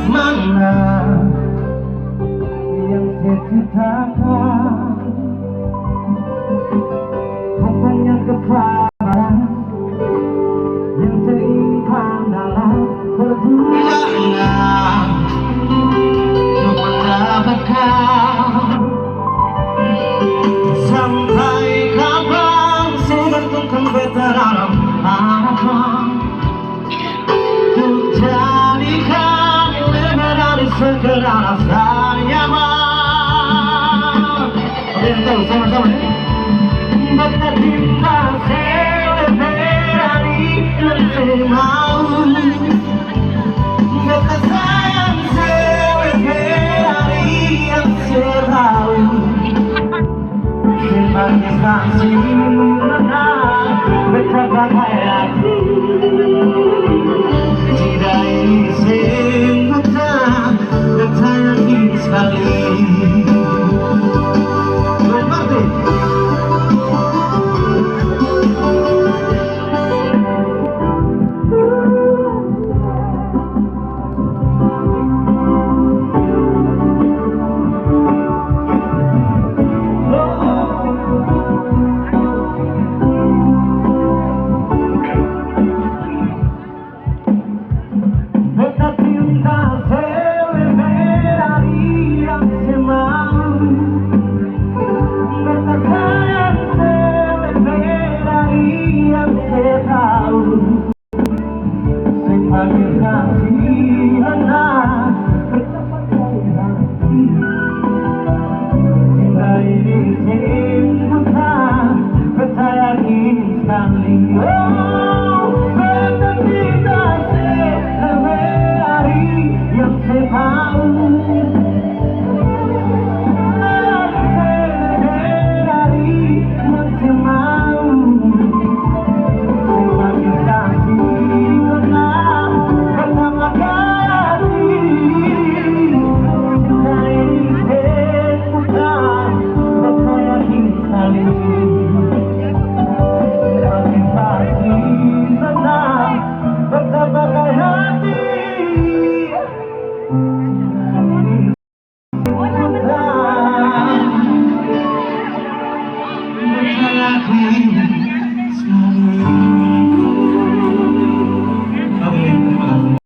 mana yang saya ciptakan, bukannya kesabaran yang saya inginkan dalam perjuangan untuk mendapatkan. Sampai kapan saya gantungkan beta dalam harapan untuk jadikan lebih dari sekedar rasa nyaman. Oke, kita sama-sama ya. Beta cinta saya lebih dari yang saya mau, beta sayang saya lebih dari yang saya tahu. Sebagai saksi mana beta bagai lagi, tidak ini sebuta beta yang ingin sekali.